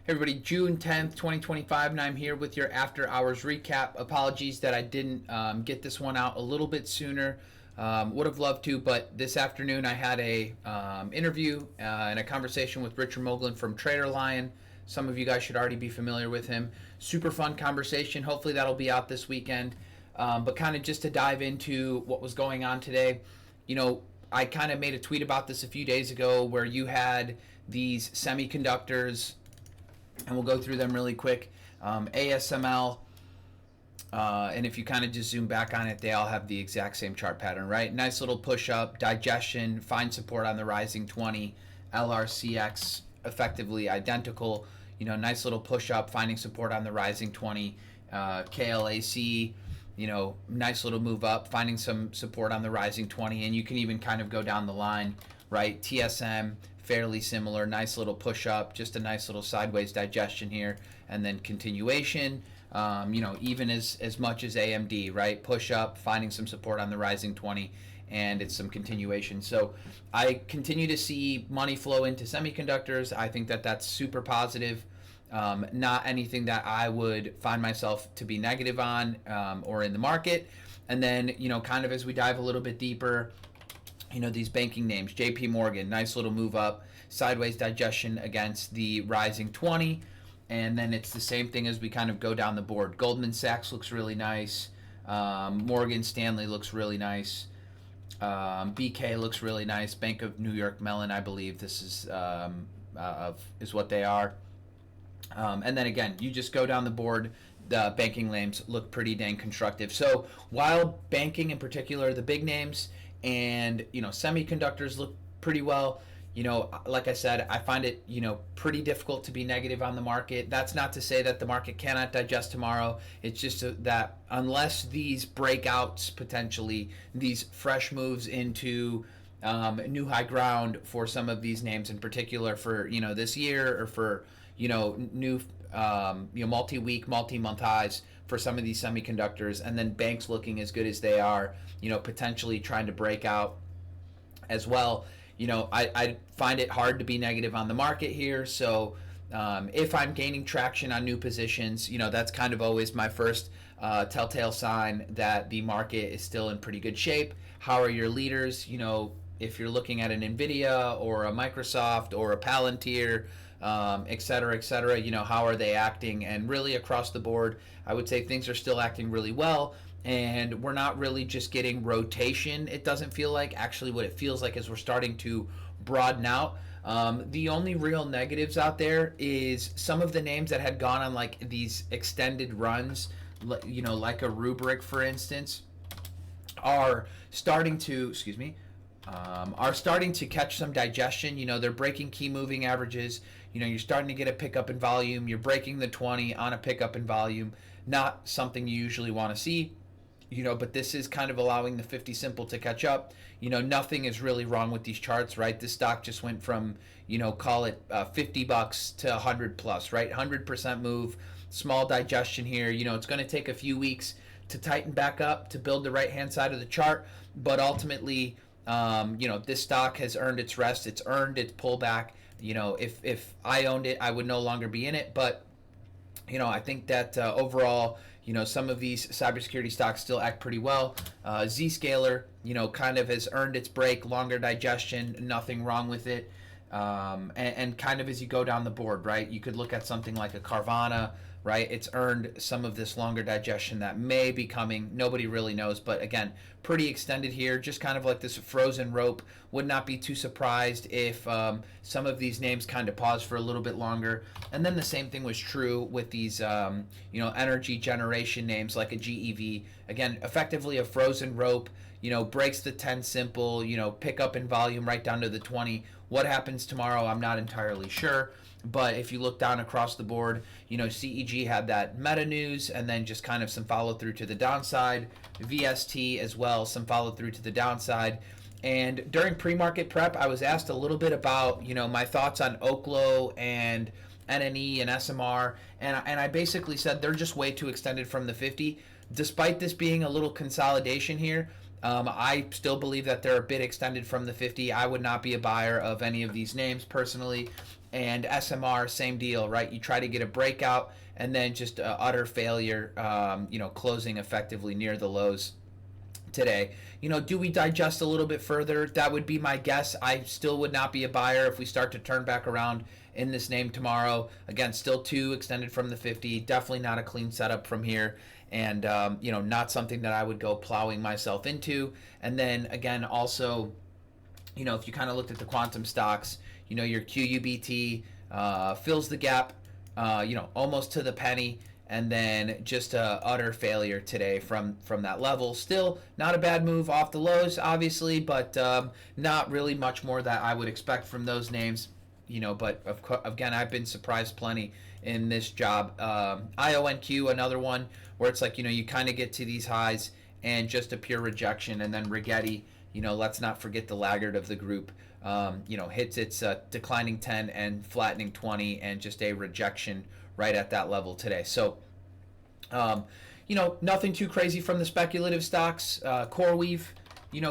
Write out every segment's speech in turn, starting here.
Hey everybody, June 10th, 2025, and I'm here with your after hours recap. Apologies that I didn't get this one out a little bit sooner. Would have loved to, but this afternoon I had a interview and a conversation with Richard Moglen from Trader Lion. Some of you guys should already be familiar with him. Super fun conversation. Hopefully that'll be out this weekend. But kind of just to dive into what was going on today, I kind of made a tweet about this a few days ago where you had these semiconductors, and we'll go through them really quick. ASML, and if you kind of just zoom back on it, they all have the exact same chart pattern, right? Nice little push up, digestion, find support on the rising 20, LRCX effectively identical. Nice little push up, finding support on the rising 20, KLAC. Nice little move up, finding some support on the rising 20, and you can even kind of go down the line, right? TSM, fairly similar, nice little push up, just a nice little sideways digestion here, and then continuation. Even as much as AMD, right? Push up, finding some support on the rising 20, and it's some continuation. So I continue to see money flow into semiconductors. I think that that's super positive. Not anything that I would find myself to be negative on or in the market. And then, kind of as we dive a little bit deeper, these banking names, JP Morgan, nice little move up, sideways digestion against the rising 20. And then it's the same thing as we kind of go down the board. Goldman Sachs looks really nice. Morgan Stanley looks really nice. BK looks really nice. Bank of New York Mellon, I believe this is what they are. And then again, you just go down the board. The banking names look pretty dang constructive. So while banking in particular, the big names and semiconductors look pretty well, like I said, I find it pretty difficult to be negative on the market. That's not to say that the market cannot digest tomorrow. It's just that unless these breakouts, potentially these fresh moves into new high ground for some of these names in particular for this year, or for new multi-week, multi-month highs for some of these semiconductors, and then banks looking as good as they are, potentially trying to break out as well. I find it hard to be negative on the market here. So if I'm gaining traction on new positions, that's kind of always my first telltale sign that the market is still in pretty good shape. How are your leaders? If you're looking at an NVIDIA or a Microsoft or a Palantir, et cetera, how are they acting? And really across the board, I would say things are still acting really well. And we're not really just getting rotation, it doesn't feel like. Actually, what it feels like is we're starting to broaden out. The only real negatives out there is some of the names that had gone on like these extended runs, like a Rubrik, for instance, are starting to, catch some digestion. They're breaking key moving averages. You're starting to get a pickup in volume. You're breaking the 20 on a pickup in volume. Not something you usually want to see. But this is kind of allowing the 50 simple to catch up. Nothing is really wrong with these charts, right? This stock just went from, call it $50 to 100 plus, right? 100% move, small digestion here. It's going to take a few weeks to tighten back up, to build the right-hand side of the chart. But ultimately, this stock has earned its rest. It's earned its pullback. If I owned it, I would no longer be in it. But, I think that overall, some of these cybersecurity stocks still act pretty well. Zscaler, kind of has earned its break, longer digestion, nothing wrong with it. And kind of as you go down the board, right, you could look at something like a Carvana, right? It's earned some of this longer digestion that may be coming. Nobody really knows. But again, pretty extended here, just kind of like this frozen rope. Would not be too surprised if some of these names kind of pause for a little bit longer. And then the same thing was true with these, energy generation names like a GEV. Again, effectively a frozen rope, breaks the 10 simple, pick up in volume right down to the 20. What happens tomorrow, I'm not entirely sure. But if you look down across the board, CEG had that meta news and then just kind of some follow through to the downside. VST as well, some follow through to the downside. And during pre-market prep, I was asked a little bit about, my thoughts on Oklo and NNE and SMR. And I basically said they're just way too extended from the 50. Despite this being a little consolidation here, I still believe that they're a bit extended from the 50. I would not be a buyer of any of these names personally. And SMR, same deal, right? You try to get a breakout and then just utter failure, closing effectively near the lows today. Do we digest a little bit further? That would be my guess. I still would not be a buyer if we start to turn back around in this name tomorrow. Again, still too extended from the 50. Definitely not a clean setup from here. And, not something that I would go plowing myself into. And then, again, also, if you kind of looked at the quantum stocks, your QUBT fills the gap, almost to the penny, and then just a utter failure today from that level. Still not a bad move off the lows, obviously, but not really much more that I would expect from those names. But again, I've been surprised plenty in this job. IONQ, another one where it's like, you kind of get to these highs and just a pure rejection, and then Rigetti, let's not forget the laggard of the group, hits its declining 10 and flattening 20 and just a rejection right at that level today. So, nothing too crazy from the speculative stocks. CoreWeave,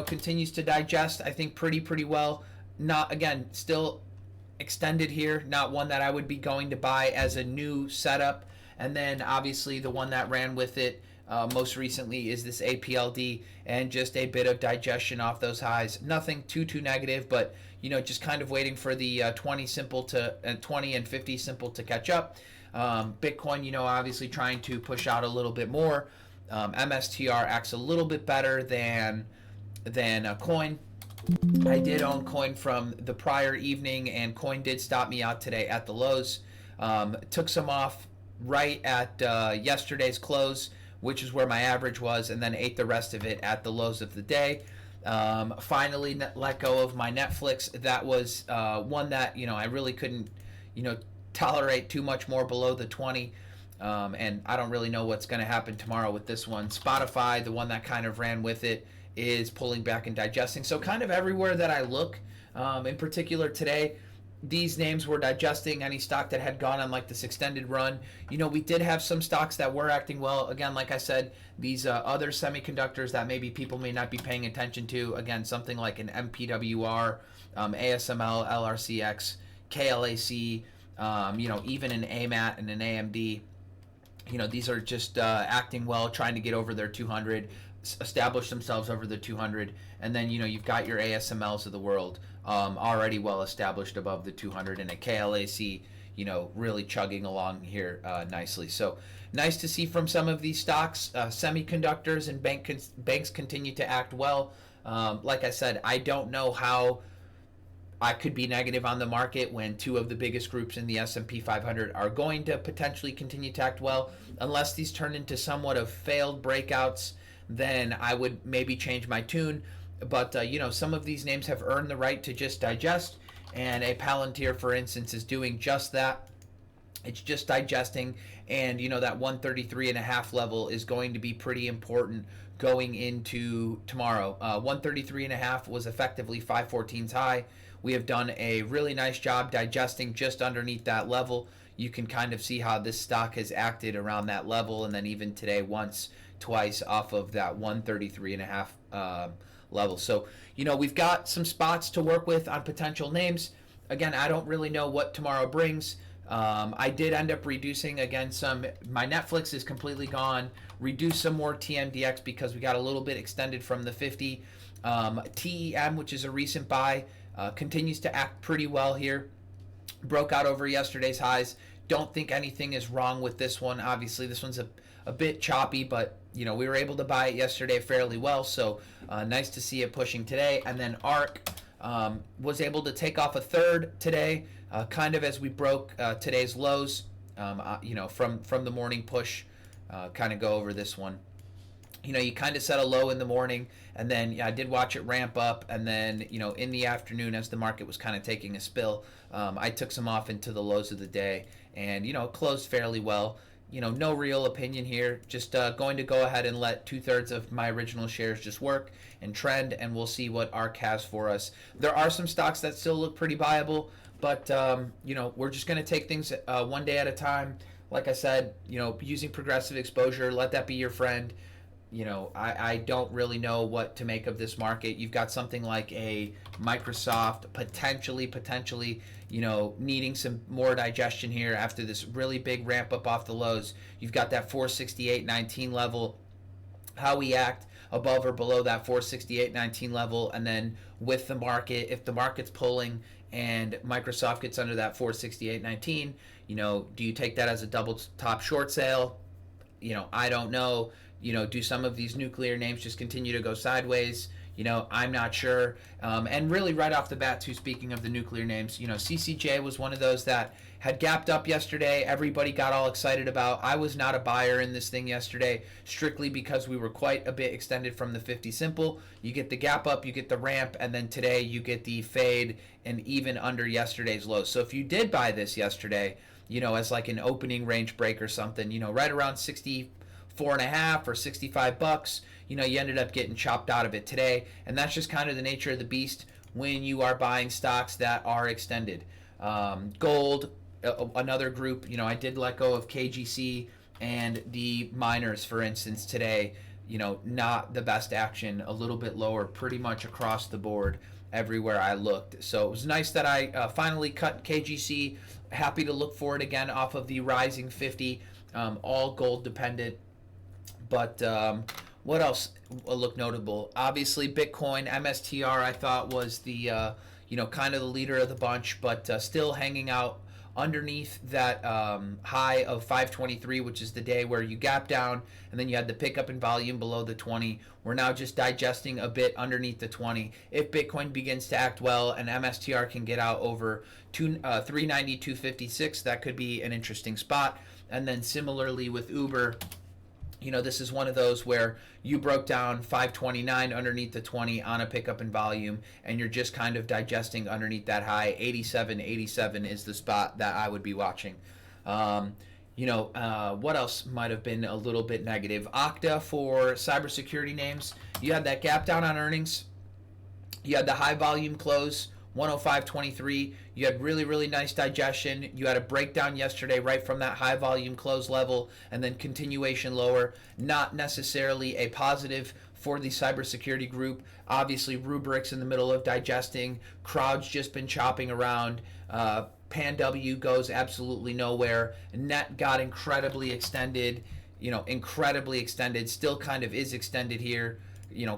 continues to digest, I think, pretty well. Not, again, still extended here, not one that I would be going to buy as a new setup. And then obviously the one that ran with it most recently is this APLD, and just a bit of digestion off those highs. Nothing too negative, but just kind of waiting for the 20 and 50 simple to catch up. Bitcoin, obviously trying to push out a little bit more. MSTR acts a little bit better than a coin. I did own coin from the prior evening, and coin did stop me out today at the lows. Took some off right at yesterday's close, which is where my average was, and then ate the rest of it at the lows of the day. Finally let go of my Netflix. That was one that I really couldn't tolerate too much more below the 20. And I don't really know what's going to happen tomorrow with this one. Spotify, the one that kind of ran with it, is pulling back and digesting. So kind of everywhere that I look, in particular today, these names were digesting any stock that had gone on like this extended run. We did have some stocks that were acting well. Again, like I said, these other semiconductors that maybe people may not be paying attention to. Again, something like an MPWR, ASML, LRCX, KLAC, even an AMAT and an AMD. These are just acting well, trying to get over their 200, establish themselves over the 200, and then you've got your ASMLs of the world already well established above the 200, and a KLAC really chugging along here nicely. So nice to see from some of these stocks. Semiconductors and banks continue to act well. Like I said, I don't know how I could be negative on the market when two of the biggest groups in the S&P 500 are going to potentially continue to act well. Unless these turn into somewhat of failed breakouts, then I would maybe change my tune. But, some of these names have earned the right to just digest, and a Palantir, for instance, is doing just that. It's just digesting, and, that 133.5 level is going to be pretty important going into tomorrow. 133.5 was effectively 514's high. We have done a really nice job digesting just underneath that level. You can kind of see how this stock has acted around that level, and then even today once, twice off of that 133.5 level. So, we've got some spots to work with on potential names. Again, I don't really know what tomorrow brings. I did end up reducing, again, my Netflix is completely gone. Reduce some more TMDX because we got a little bit extended from the 50. TEM, which is a recent buy, continues to act pretty well here. Broke out over yesterday's highs. Don't think anything is wrong with this one. Obviously, this one's a bit choppy, but we were able to buy it yesterday fairly well, so nice to see it pushing today. And then ARC was able to take off a third today, kind of as we broke today's lows, from the morning push. Kind of go over this one. You kind of set a low in the morning, and then I did watch it ramp up, and then in the afternoon as the market was kind of taking a spill, I took some off into the lows of the day, and closed fairly well. No real opinion here, just going to go ahead and let 2/3 of my original shares just work and trend, and we'll see what ARC has for us. There are some stocks that still look pretty viable, but we're just going to take things one day at a time. Like I said, using progressive exposure, let that be your friend. I don't really know what to make of this market. You've got something like a Microsoft potentially needing some more digestion here after this really big ramp up off the lows. You've got that 468.19 level. How we act above or below that 468.19 level, and then with the market, if the market's pulling and Microsoft gets under that 468.19, do you take that as a double top short sale? I don't know. Do some of these nuclear names just continue to go sideways? I'm not sure. And really, right off the bat, too, speaking of the nuclear names, CCJ was one of those that had gapped up yesterday. Everybody got all excited about. I was not a buyer in this thing yesterday, strictly because we were quite a bit extended from the 50 simple. You get the gap up, you get the ramp, and then today you get the fade and even under yesterday's low. So if you did buy this yesterday, as like an opening range break or something, right around 64.5 or $65, you ended up getting chopped out of it today. And that's just kind of the nature of the beast when you are buying stocks that are extended. Gold, another group, I did let go of KGC and the miners, for instance, today. Not the best action, a little bit lower pretty much across the board everywhere I looked. So it was nice that I finally cut KGC. Happy to look for it again off of the rising 50, all gold dependent. But what else looked notable? Obviously, Bitcoin, MSTR, I thought was the, kind of the leader of the bunch, but still hanging out underneath that high of 523, which is the day where you gap down, and then you had the pickup in volume below the 20. We're now just digesting a bit underneath the 20. If Bitcoin begins to act well and MSTR can get out over 390, 256, that could be an interesting spot. And then similarly with Uber, this is one of those where you broke down 529 underneath the 20 on a pickup in volume, and you're just kind of digesting underneath that high. 87 is the spot that I would be watching. What else might have been a little bit negative? Okta for cybersecurity names. You had that gap down on earnings. You had the high volume close, 105.23. You had really, really nice digestion. You had a breakdown yesterday right from that high volume close level and then continuation lower. Not necessarily a positive for the cybersecurity group. Obviously, Rubrik's in the middle of digesting. Crowd's just been chopping around. PanW goes absolutely nowhere. Net got incredibly extended, still kind of is extended here,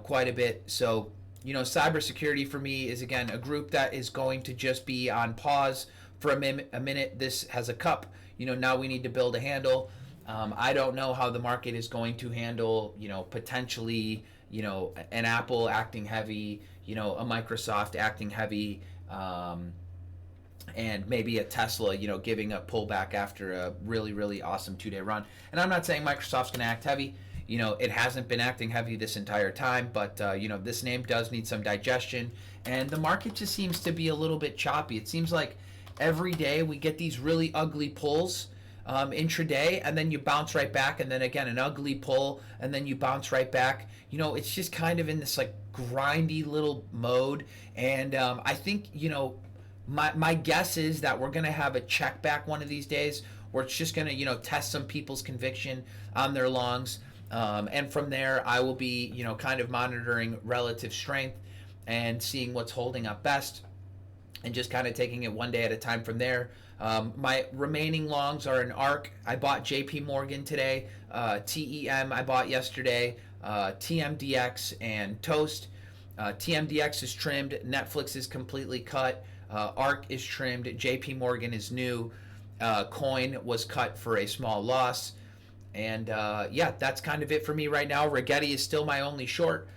quite a bit. So, cybersecurity for me is, again, a group that is going to just be on pause for a minute. This has a cup. Now we need to build a handle. I don't know how the market is going to handle, potentially, an Apple acting heavy, a Microsoft acting heavy, and maybe a Tesla, giving a pullback after a really, really awesome 2-day run. And I'm not saying Microsoft's going to act heavy. It hasn't been acting heavy this entire time, but, this name does need some digestion. And the market just seems to be a little bit choppy. It seems like every day we get these really ugly pulls intraday, and then you bounce right back, and then again an ugly pull, and then you bounce right back. It's just kind of in this like grindy little mode. And I think, my guess is that we're going to have a check back one of these days where it's just going to, test some people's conviction on their longs. And from there, I will be, kind of monitoring relative strength and seeing what's holding up best and just kind of taking it one day at a time from there. My remaining longs are in ARK. I bought JP Morgan today. TEM I bought yesterday. TMDX and Toast. TMDX is trimmed. Netflix is completely cut. ARK is trimmed. JP Morgan is new. Coin was cut for a small loss. And that's kind of it for me right now. Rigetti is still my only short.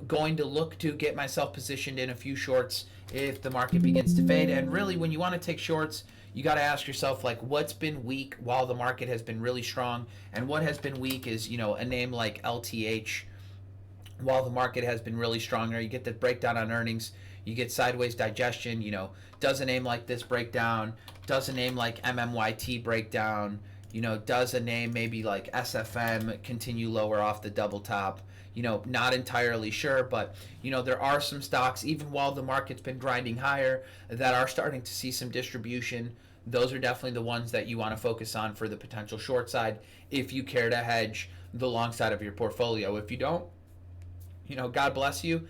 Going to look to get myself positioned in a few shorts if the market begins to fade. And really, when you want to take shorts, you got to ask yourself, like, what's been weak while the market has been really strong? And what has been weak is, a name like LTH while the market has been really strong. Or you get the breakdown on earnings, you get sideways digestion. Does a name like this break down? Does a name like MMYT break down? Does a name maybe like SFM continue lower off the double top? Not entirely sure, but, there are some stocks, even while the market's been grinding higher, that are starting to see some distribution. Those are definitely the ones that you want to focus on for the potential short side if you care to hedge the long side of your portfolio. If you don't, God bless you.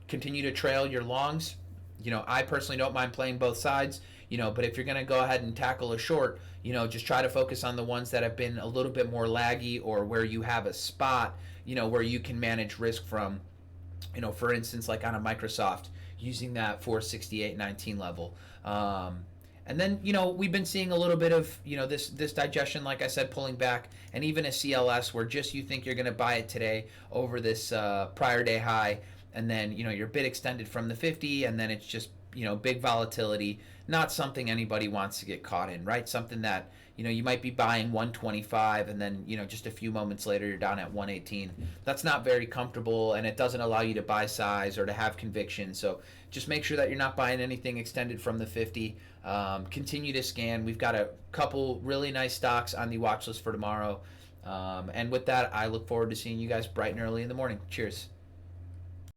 Continue to trail your longs. I personally don't mind playing both sides, but if you're going to go ahead and tackle a short, just try to focus on the ones that have been a little bit more laggy, or where you have a spot, where you can manage risk from, for instance, like on a Microsoft, using that 468.19 level. And then, we've been seeing a little bit of, this digestion, like I said, pulling back, and even a CLS where just you think you're going to buy it today over this prior day high, and then, you're bid extended from the 50, and then it's just, big volatility. Not something anybody wants to get caught in, right? Something that, you might be buying 125, and then, just a few moments later you're down at 118. That's not very comfortable, and it doesn't allow you to buy size or to have conviction. So just make sure that you're not buying anything extended from the 50. Continue to scan. We've got a couple really nice stocks on the watch list for tomorrow. And with that, I look forward to seeing you guys bright and early in the morning. Cheers.